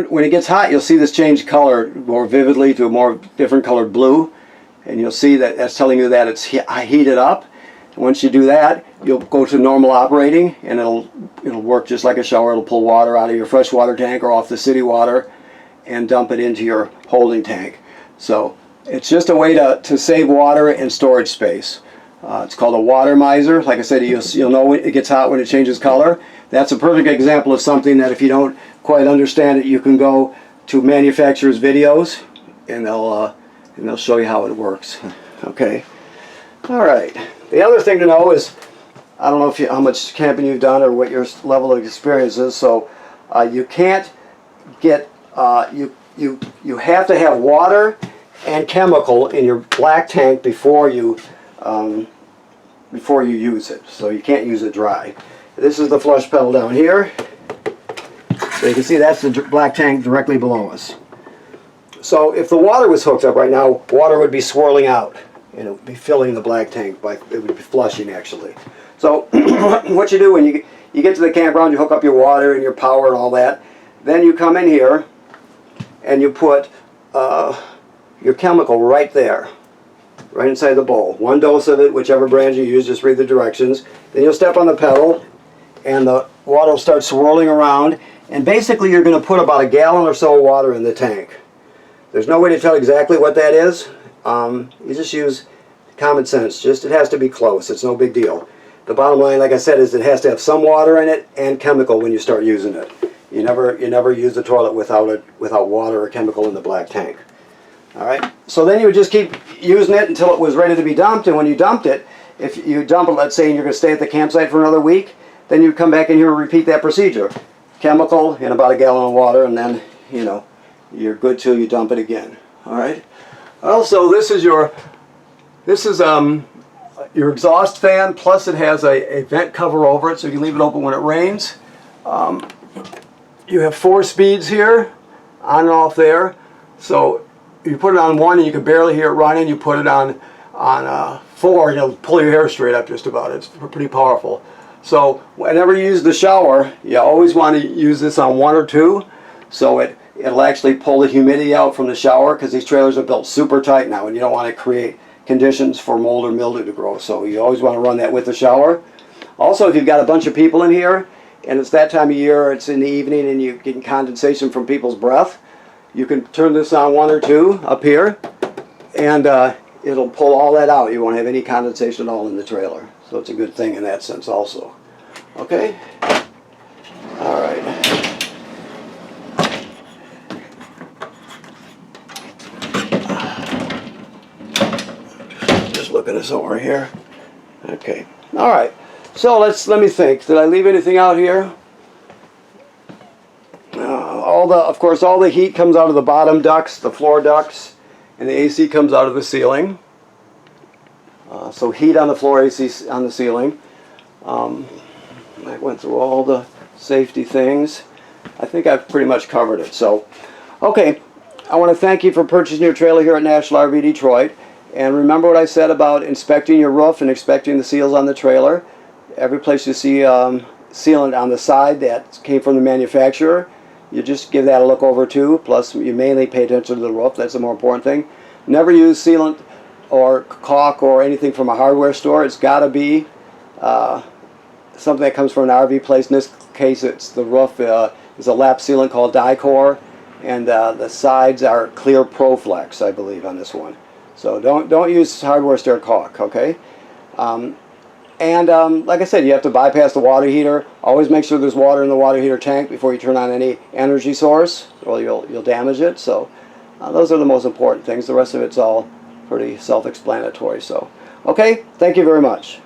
when it gets hot, you'll see this change color more vividly to a more different colored blue, and you'll see that that's telling you that it's heated up. And once you do that, you'll go to normal operating, and it'll work just like a shower. It'll pull water out of your freshwater tank or off the city water and dump it into your holding tank. So it's just a way to save water and storage space. It's called a water miser. Like I said, you'll know when it gets hot when it changes color. That's a perfect example of something that if you don't quite understand it, you can go to manufacturers' videos, and they'll show you how it works. Okay. All right. The other thing to know is, I don't know how much camping you've done or what your level of experience is. So you can't get you have to have water and chemical in your black tank before you use it. So you can't use it dry. This is the flush pedal down here. So you can see that's the black tank directly below us. So if the water was hooked up right now, water would be swirling out, and it would be filling the black tank. It would be flushing, actually. So what you do when you get to the campground, you hook up your water and your power and all that. Then you come in here and you put your chemical right there, right inside the bowl. One dose of it, whichever brand you use, just read the directions. Then you'll step on the pedal, and the water will start swirling around, and basically you're going to put about a gallon or so of water in the tank. There's no way to tell exactly what that is. You just use common sense. It has to be close. It's no big deal. The bottom line, like I said, is it has to have some water in it and chemical when you start using it. You never use the toilet without water or chemical in the black tank. All right. So then you would just keep using it until it was ready to be dumped. And when you dumped it, if you dump it, let's say you're going to stay at the campsite for another week, then you come back in here and repeat that procedure. Chemical in about a gallon of water, and then you're good till you dump it again. All right. Also, this is your exhaust fan. Plus, it has a vent cover over it, so you can leave it open when it rains. You have 4 speeds here, on and off there. So you put it on 1 and you can barely hear it running. You put it on 4 and it'll pull your hair straight up just about. It's pretty powerful. So whenever you use the shower, you always want to use this on 1 or 2, so it'll actually pull the humidity out from the shower, because these trailers are built super tight now, and you don't want to create conditions for mold or mildew to grow. So you always want to run that with the shower. Also, if you've got a bunch of people in here, and it's that time of year, it's in the evening, and you're getting condensation from people's breath, you can turn this on 1 or 2 up here, and it'll pull all that out. You won't have any condensation at all in the trailer. So it's a good thing in that sense also. Okay? All right. Just looking this over here. Okay. All right. So let me think. Did I leave anything out here? Of course, all the heat comes out of the bottom ducts, the floor ducts, and the AC comes out of the ceiling. So heat on the floor, AC on the ceiling. I went through all the safety things. I think I've pretty much covered it. So, okay, I want to thank you for purchasing your trailer here at National RV Detroit. And remember what I said about inspecting your roof and inspecting the seals on the trailer. Every place you see sealant on the side that came from the manufacturer, you just give that a look over too. Plus, you mainly pay attention to the roof. That's the more important thing. Never use sealant or caulk or anything from a hardware store. It's got to be something that comes from an RV place. In this case, it's the roof is a lap sealant called Dicor, and the sides are clear Proflex, I believe, on this one. So don't use hardware store caulk, okay? Like I said, you have to bypass the water heater. Always make sure there's water in the water heater tank before you turn on any energy source, or you'll damage it. So those are the most important things. The rest of it's all pretty self-explanatory. So, okay, thank you very much.